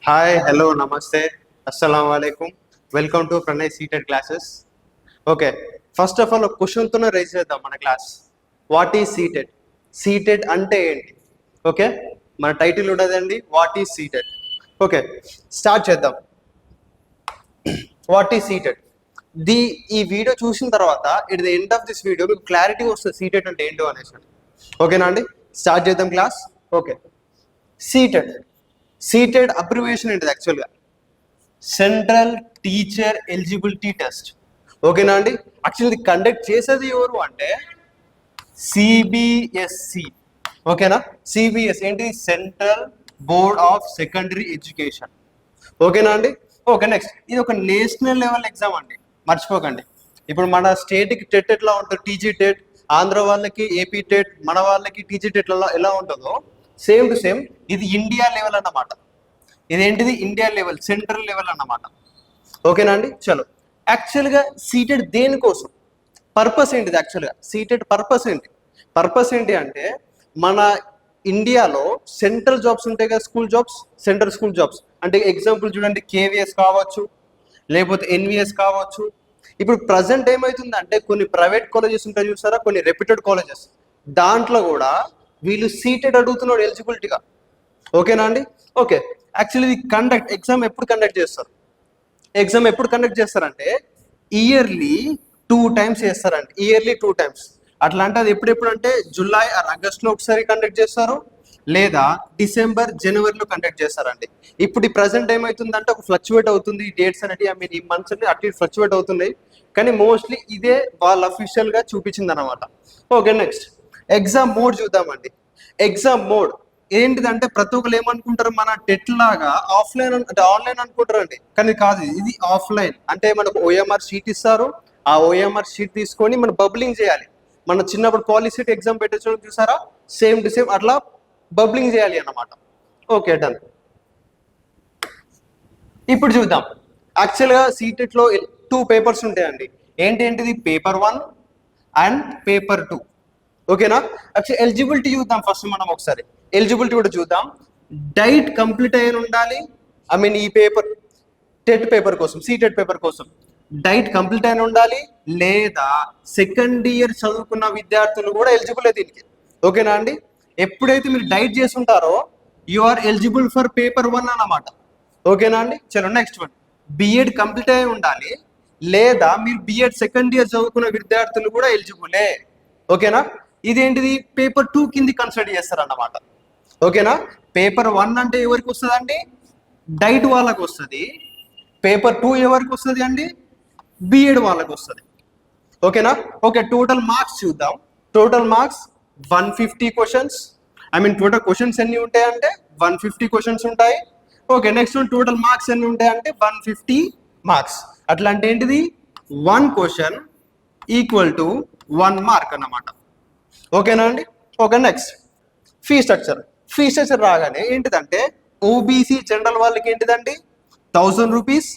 Hi hello namaste అస్సలం వాలేకుమ్ welcome to Pranay CTET classes. Okay, first of all ఒక క్వశ్చన్తోనే రైజ్ చేద్దాం మన class. What is CTET? CTET అంటే ఏంటి? ఓకే, మన టైటిల్ ఉండదండి, what is CTET. Okay, start చేద్దాం. What is CTET? ఈ వీడియో చూసిన తర్వాత it the end of this video మీకు క్లారిటీ వస్తుంది సీటెడ్ అంటే ఏంటో అనేసి. ఓకేనా అండి, స్టార్ట్ చేద్దాం క్లాస్. ఓకే, సీటెడ్ అబ్రివేషన్ ఏంటిది? యాక్చువల్గా సెంట్రల్ టీచర్ ఎలిజిబిలిటీ టెస్ట్. ఓకేనా అండి, యాక్చువల్లీ కండక్ట్ చేసేది ఎవరు అంటే సిబిఎస్సి. ఓకేనా, సిబిఎస్ ఏంటి? Central board of secondary education. ఓకేనా అండి. ఓకే, నెక్స్ట్ ఇది ఒక నేషనల్ లెవెల్ ఎగ్జామ్ అండి, మర్చిపోకండి. ఇప్పుడు మన స్టేట్కి టెట్ ఎట్లా ఉంటుంది, టీజీ టెట్, ఆంధ్ర వాళ్ళకి ఏపీ టెట్, మన వాళ్ళకి టీజీ టెట్ ఎలా ఉంటుందో సేమ్ టు సేమ్ ఇది ఇండియా లెవెల్ అన్నమాట. ఇదేంటిది? ఇండియా లెవెల్, సెంట్రల్ లెవెల్ అన్నమాట. ఓకేనా అండి. చలో, యాక్చువల్గా సీటెడ్ దేనికోసం? పర్పస్ ఏంటిది? యాక్చువల్గా సీటెడ్ పర్పస్ ఏంటి? పర్పస్ ఏంటి అంటే మన ఇండియాలో సెంట్రల్ జాబ్స్ ఉంటాయి కదా, school jobs, central school jobs. అంటే ఎగ్జాంపుల్ చూడండి, కేవీఎస్ కావచ్చు, లేకపోతే ఎన్విఎస్ కావచ్చు. ఇప్పుడు ప్రజెంట్ ఏమవుతుందంటే కొన్ని ప్రైవేట్ కాలేజెస్ ఉంటాయి చూసారా, కొన్ని రెప్యూటెడ్ కాలేజెస్, దాంట్లో కూడా వీళ్ళు సీటెడ్ అడుగుతున్నాడు ఎలిజిబిలిటీగా. ఓకేనా అండి. ఓకే, యాక్చువల్లీ ఇది ఎగ్జామ్ ఎప్పుడు కండక్ట్ చేస్తారు? ఎగ్జామ్ ఎప్పుడు కండక్ట్ చేస్తారంటే ఇయర్లీ 2 times చేస్తారండి, ఇయర్లీ 2 times. అట్లా అంటే అది ఎప్పుడెప్పుడు అంటే జూలై ఆర్ ఆగస్ట్లో ఒకసారి కండక్ట్ చేస్తారు, లేదా డిసెంబర్ జనవరిలో కండక్ట్ చేస్తారండి. ఇప్పుడు ఈ ప్రజెంట్ ఏమవుతుందంటే ఒక ఫ్లక్చువేట్ అవుతుంది ఈ డేట్స్ అనేవి, ఈ మంత్స్ అనేవి అటు ఫ్లక్చువేట్ అవుతున్నాయి, కానీ మోస్ట్లీ ఇదే వాళ్ళు అఫీషియల్గా చూపించింది అనమాట. ఓకే, నెక్స్ట్ ఎగ్జామ్ మోడ్ చూద్దామండి. ఎగ్జామ్ మోడ్ ఏంటిదంటే ప్రతి ఒక్కరు ఏమనుకుంటారు, మన టెట్ లాగా ఆఫ్లైన్ అంటే ఆన్లైన్ అనుకుంటారండి, కానీ కాదు, ఇది ఆఫ్లైన్. అంటే మనకు ఓఎంఆర్ షీట్ ఇస్తారు, ఆ ఓఎంఆర్ షీట్ తీసుకొని మనం బబ్లింగ్ చేయాలి. మన చిన్నప్పుడు పాలిసెట్ ఎగ్జామ్ పెట్టేసుకోవడం చూసారా, సేమ్ టు సేమ్ అట్లా బబ్లింగ్ చేయాలి అన్నమాట. Okay, done. ఇప్పుడు చూద్దాం. యాక్చువల్గా సీటెట్లో 2 పేపర్స్ ఉంటాయండి. ఏంటిది? Paper 1 and paper 2. ఓకేనా. యాక్చువల్ ఎలిజిబిలిటీ చూద్దాం ఫస్ట్ మనం ఒకసారి. ఎలిజిబిలిటీ కూడా చూద్దాం. డైట్ కంప్లీట్ అయ్యి ఉండాలి. ఈ పేపర్ టెట్ పేపర్ కోసం, సీటెట్ పేపర్ కోసం డైట్ కంప్లీట్ అయిన ఉండాలి, లేదా సెకండ్ ఇయర్ చదువుకున్న విద్యార్థులు కూడా ఎలిజిబుల్ దీనికి. ఓకేనా అండి. ఎప్పుడైతే మీరు డైట్ చేస్తుంటారో you are eligible for paper 1 అన్నమాట. ఓకేనా అండి. చలో, నెక్స్ట్ వన్, బిఎడ్ కంప్లీట్ అయి ఉండాలి, లేదా మీరు బిఎడ్ సెకండ్ ఇయర్ చదువుకున్న విద్యార్థులు కూడా ఎలిజిబులే. ఓకేనా. ఇదేంటిది? పేపర్ 2 కింది కన్సిడర్ చేస్తారన్నమాట. ఓకేనా. పేపర్ 1 అంటే ఎవరికి వస్తుందండి? డైట్ వాళ్ళకి వస్తుంది. పేపర్ 2 ఎవరికి వస్తుంది అండి? బిఎడ్ వాళ్ళకి వస్తుంది. ఓకేనా. ఓకే, టోటల్ మార్క్స్ చూద్దాం. Total marks 150 questions. Total questions ఎన్ని ఉంటాయంటే 150 క్వశ్చన్స్ ఉంటాయి. ఓకే, నెక్స్ట్ టోటల్ మార్క్స్ ఎన్ని ఉంటాయంటే 150 మార్క్స్. అట్లా అంటే ఏంటిది? 1 క్వశ్చన్ ఈక్వల్ టు 1 మార్క్ అన్నమాట. ఓకేనా అండి. Okay, next fee structure. Fee structure రాగానే ఏంటిదంటే ఓబీసీ జనరల్ వాళ్ళకి ఏంటిదండి 1000 రూపీస్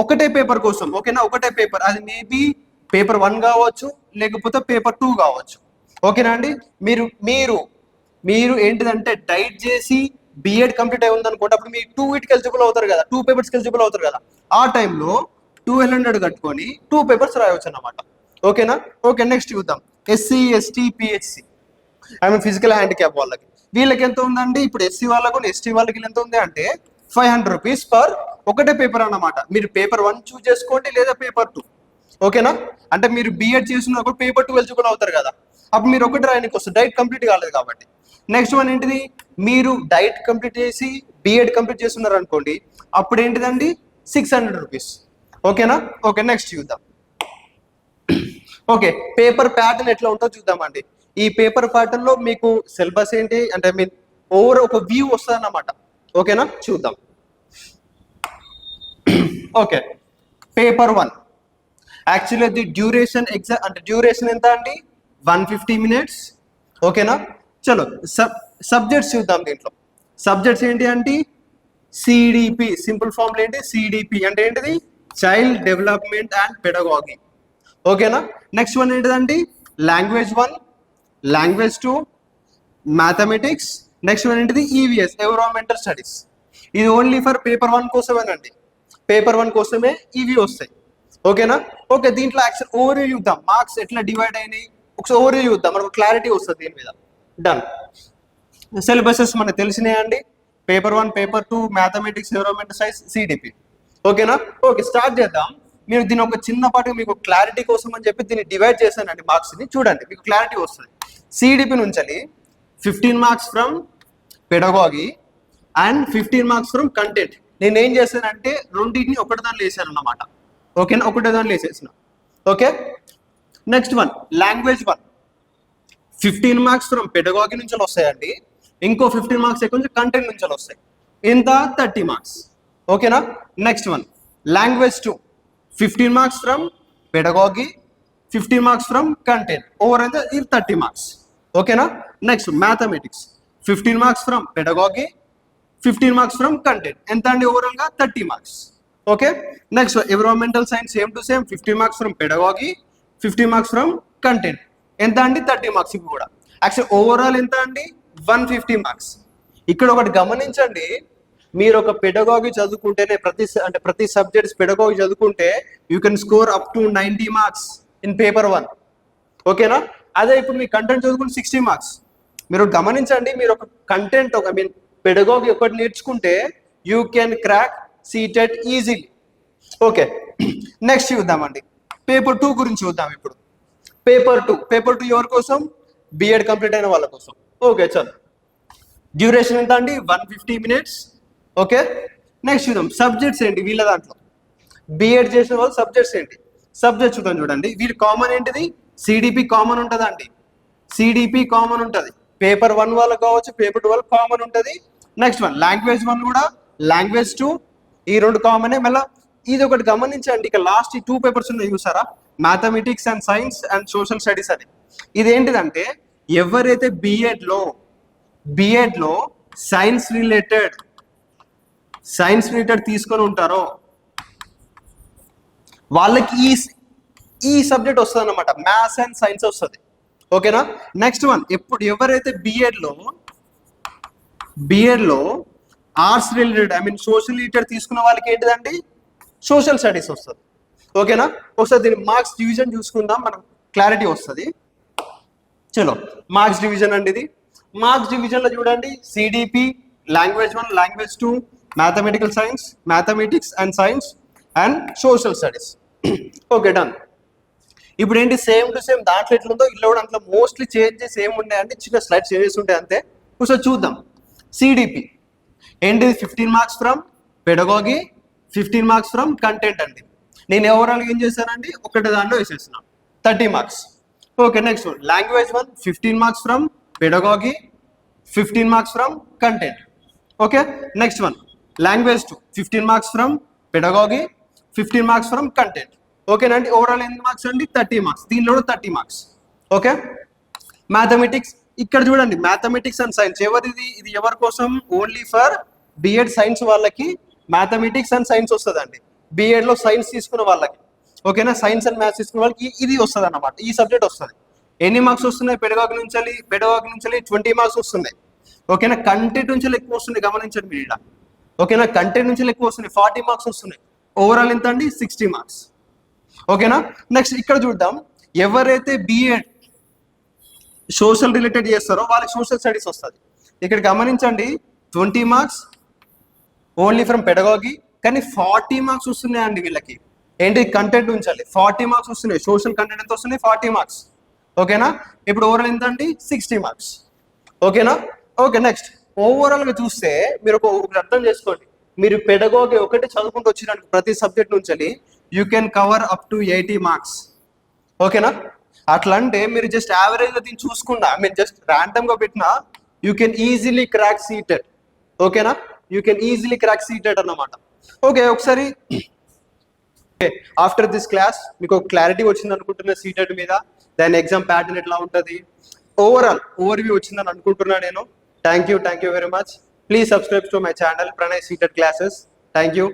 ఒకటే పేపర్ కోసం. ఓకేనా, ఒకటే పేపర్, అది మేబీ పేపర్ 1 కావచ్చు, లేకపోతే పేపర్ 2 కావచ్చు. ఓకేనా అండి. మీరు మీరు మీరు ఏంటిదంటే డైట్ చేసి బిఎడ్ కంప్లీట్ అయి ఉందనుకోండి, అప్పుడు మీరు 2 వీటికి ఎలిజిబుల్ అవుతారు కదా, 2 పేపర్స్కి ఎలిజిబుల్ అవుతారు కదా. ఆ టైంలో 1200 కట్టుకొని 2 పేపర్స్ రాయవచ్చు అన్నమాట. ఓకేనా. ఓకే, నెక్స్ట్ చూద్దాం. SC, ST, PHC, physical handicap వాళ్ళకి, వీళ్ళకి ఎంత ఉందండి? ఇప్పుడు ఎస్సీ వాళ్ళకు ఎస్టీ వాళ్ళకి ఎంత ఉంది అంటే 500 రూపీస్ పర్ ఒకటే పేపర్ అన్నమాట. మీరు పేపర్ 1 చూస్ చేసుకోండి, లేదా పేపర్ 2. ఓకేనా. అంటే మీరు బిఎడ్ చేసినప్పుడు పేపర్ 2 ఎలిజిబుల్ అవుతారు కదా, అప్పుడు మీరు ఒకటి రాయడానికి వస్తుంది, డైట్ కంప్లీట్ కాలేదు కాబట్టి. నెక్స్ట్ వన్ ఏంటిది? మీరు డైట్ కంప్లీట్ చేసి బిఎడ్ కంప్లీట్ చేస్తున్నారు అనుకోండి, అప్పుడు ఏంటిదండి 600 రూపీస్. ఓకేనా. ఓకే, నెక్స్ట్ చూద్దాం. ఓకే, పేపర్ ప్యాటర్న్ ఎట్లా ఉంటుందో చూద్దామండి. ఈ పేపర్ ప్యాటర్న్ లో మీకు సిలబస్ ఏంటి అంటే ఓవర్ ఒక వ్యూ వస్తుంది అన్నమాట. ఓకేనా, చూద్దాం. Okay, paper 1 actually the duration exam అంటే డ్యూరేషన్ ఎంత అండి? 150 minutes. ఓకేనా. చలో, సబ్జెక్ట్స్ చూద్దాం. దీంట్లో సబ్జెక్ట్స్ ఏంటి అంటే సిడిపి, సింపుల్ ఫామ్ ఏంటి? సిడిపి అంటే ఏంటిది? Child development and pedagogy. ఓకేనా. నెక్స్ట్ వన్ ఏంటిదండి? Language 1, language 2, mathematics. Next one ఏంటిది? EVS, environmental studies. ఇది ఓన్లీ ఫర్ పేపర్ 1 కోసమేనండి. పేపర్ 1 కోసమే ఇవి వస్తాయి. ఓకేనా? ఓకే, దీంట్లో యాక్చువల్ ఓవర్వ్యూ చూద్దాం. మార్క్స్ ఎట్లా డివైడ్ అయినాయి ఒకసారి ఓవర్వ్యూ చూద్దాం, మనకు క్లారిటీ వస్తుంది దీని మీద. డన్. సిలబసెస్ మనకు తెలిసినాయండి. Paper 1, paper 2, mathematics, environmental science, CDP. ఓకేనా? ఓకే, స్టార్ట్ చేద్దాం. మీరు దీని ఒక చిన్నపాటి మీకు క్లారిటీ కోసం అని చెప్పి దీన్ని డివైడ్ చేశానండి మార్క్స్ని. చూడండి, మీకు క్లారిటీ వస్తుంది. సిడిపి నుంచి 15 marks from pedagogy and 15 marks from content. నేను ఏం చేశానంటే రెండింటిని ఒకటి దానిలో వేసాను అన్నమాట. ఓకేనా? ఒకటే దానిలో వేసేసిన. Okay, next one language 1, 15 marks from pedagogy నుంచి వస్తాయండి. ఇంకో 15 మార్క్స్ ఎక్కువ కంటెంట్ నుంచి వస్తాయి. ఇంత 30 మార్క్స్. ఓకేనా? Next one language 2, 15 marks from pedagogy, 15 marks from content. Over అయితే ఇది 30 మార్క్స్. ఓకేనా? Next mathematics, 15 marks from pedagogy, 15 marks from content. ఎంత అండి? ఓవరాల్ గా 30 marks. Okay, next environmental science same to same, 15 marks from pedagogy, 15 marks from content. ఎంత అండి? 30 marks. ఇప్పుడు కూడా యాక్చువల్ ఓవరాల్ ఎంత అండి? 150 మార్క్స్. ఇక్కడ ఒకటి గమనించండి, మీరు ఒక పెడగాగి చదువుకుంటేనే ప్రతి సబ్జెక్ట్స్ పెడగాగి చదువుకుంటే you can score up to 90 marks in paper 1. ఓకేనా? అదే ఇప్పుడు మీ కంటెంట్ చదువుకుంటే 60 మార్క్స్. మీరు గమనించండి, మీరు ఒక కంటెంట్ పెడగాగి ఒకటి నేర్చుకుంటే you can crack CTET easily. Okay, next చూద్దామండి పేపర్ 2 గురించి చూద్దాం. ఇప్పుడు పేపర్ 2 ఎవరి కోసం? బిఎడ్ కంప్లీట్ అయిన వాళ్ళ కోసం. ఓకే, చలో. డ్యూరేషన్ ఎంత అండి? 150 మినిట్స్. ఓకే, నెక్స్ట్ చూద్దాం సబ్జెక్ట్స్ ఏంటి వీళ్ళ దాంట్లో. బిఎడ్ చేసిన వాళ్ళు సబ్జెక్ట్స్ ఏంటి? సబ్జెక్ట్ చూద్దాం. చూడండి, వీళ్ళు కామన్ ఏంటిది? సిడిపి కామన్ ఉంటుంది అండి. సిడిపి కామన్ ఉంటుంది. పేపర్ 1 వాళ్ళకి కావచ్చు, పేపర్ 2 వాళ్ళకి కామన్ ఉంటుంది. నెక్స్ట్ వన్ లాంగ్వేజ్ 1 కూడా, లాంగ్వేజ్ 2, ఈ రెండు కామనే. మళ్ళీ ఇది ఒకటి గమనించండి, ఇక లాస్ట్ ఈ 2 పేపర్స్ ఉన్నాయి చూసారా, mathematics and science and social studies అని. ఇది ఏంటిదంటే ఎవరైతే బిఎడ్ లో సైన్స్ రిలేటెడ్ తీసుకొని ఉంటారో వాళ్ళకి ఈ సబ్జెక్ట్ వస్తుంది అన్నమాట, మ్యాథ్స్ అండ్ సైన్స్ వస్తుంది. ఓకేనా? నెక్స్ట్ వన్ ఎవరైతే బిఎడ్ లో ఆర్ట్స్ రిలేటెడ్ సోషల్ రిలేటెడ్ తీసుకున్న వాళ్ళకి ఏంటిదండి? సోషల్ స్టడీస్ వస్తుంది. ఓకేనా? ఒకసారి దీని మార్క్స్ డివిజన్ చూసుకుందాం, మనం క్లారిటీ వస్తుంది. చలో, మార్క్స్ డివిజన్ అండి ఇది. మార్క్స్ డివిజన్ లో చూడండి, CDP language 1, language 2, mathematics and science and social studies. Okay, done. ఇప్పుడు ఏంటి? సేమ్ టు సేమ్ దాంట్లో ఎట్లుందో ఇల్లు కూడా అంట్లో మోస్ట్లీ చేంజెస్ ఏమి ఉంటాయంటే చిన్న స్లైడ్ చేంజెస్ ఉంటాయి అంతే. ఒకసారి చూద్దాం. సిడిపి ఏంటిది? 15 marks from pedagogy, 15 marks from content అండి. నేను ఓవరాల్గా ఏం చేశానండి? ఒకటి దాంట్లో వేసేస్తున్నాను, 30 marks. Okay, next one language 1, 15 marks from pedagogy, 15 marks from content. Okay, next one language 2, 15 marks from pedagogy, 15 marks from content. ఓకేనండి, ఓవరాల్ ఎన్ని మార్క్స్ అండి? 30 మార్క్స్. దీనిలో 30 మార్క్స్. ఓకే, మ్యాథమెటిక్స్ ఇక్కడ చూడండి, మ్యాథమెటిక్స్ అండ్ సైన్స్ ఎవరిది? ఇది ఎవరి కోసం? ఓన్లీ ఫర్ బిఎడ్ సైన్స్ వాళ్ళకి మ్యాథమెటిక్స్ అండ్ సైన్స్ వస్తుందండి. బిఎడ్ లో సైన్స్ తీసుకున్న వాళ్ళకి. ఓకేనా? సైన్స్ అండ్ మ్యాథ్స్ తీసుకున్న వాళ్ళకి ఇది వస్తుంది అన్నమాట, ఈ సబ్జెక్ట్ వస్తుంది. ఎన్ని మార్క్స్ వస్తున్నాయి? పెడగాగి నుంచి 20 మార్క్స్ వస్తున్నాయి. ఓకేనా? కంటెంట్ నుంచి ఎక్కువ వస్తున్నాయి, గమనించండి మీరు ఇలా. ఓకేనా? కంటెంట్ నుంచి ఎక్కువ వస్తున్నాయి, 40 మార్క్స్ వస్తున్నాయి. ఓవరాల్ ఎంత అండి? 60 మార్క్స్. ఓకేనా? నెక్స్ట్ ఇక్కడ చూద్దాం, ఎవరైతే బిఎడ్ సోషల్ రిలేటెడ్ చేస్తారో వాళ్ళకి సోషల్ స్టడీస్ వస్తుంది. ఇక్కడ గమనించండి, 20 మార్క్స్ ఓన్లీ ఫ్రమ్ పెడగాగి, కానీ 40 మార్క్స్ వస్తున్నాయి అండి వీళ్ళకి. ఏంటి? కంటెంట్ ఉంచాలి. 40 మార్క్స్ వస్తున్నాయి. సోషల్ కంటెంట్ ఎంత వస్తున్నాయి? 40 మార్క్స్. ఓకేనా? ఇప్పుడు ఓవరాల్ ఎంత అండి? 60 మార్క్స్. ఓకేనా? ఓకే, నెక్స్ట్ ఓవరాల్ గా చూస్తే మీరు ఒకటి అర్థం చేసుకోండి, మీరు పెడగాగి ఒకటి చదువుకుంటూ వచ్చినానికి ప్రతి సబ్జెక్ట్ నుంచి you can cover up to 80 marks. ఓకేనా? అట్లా అంటే మీరు జస్ట్ యావరేజ్ గా దీన్ని చూసుకున్నా, జస్ట్ ర్యాండమ్ గా పెట్టినా you can easily crack CTET. ఓకేనా? You can easily crack CTET అన్నమాట. ఓకే, ఒకసారి ఆఫ్టర్ దిస్ క్లాస్ మీకు ఒక క్లారిటీ వచ్చింది అనుకుంటున్నా సీటెడ్ మీద, దాని ఎగ్జామ్ ప్యాటర్న్ ఎట్లా ఉంటుంది, ఓవర్వ్యూ వచ్చిందని అనుకుంటున్నా నేను. Thank you very much. Please subscribe to my channel Pranay CTET classes. Thank you.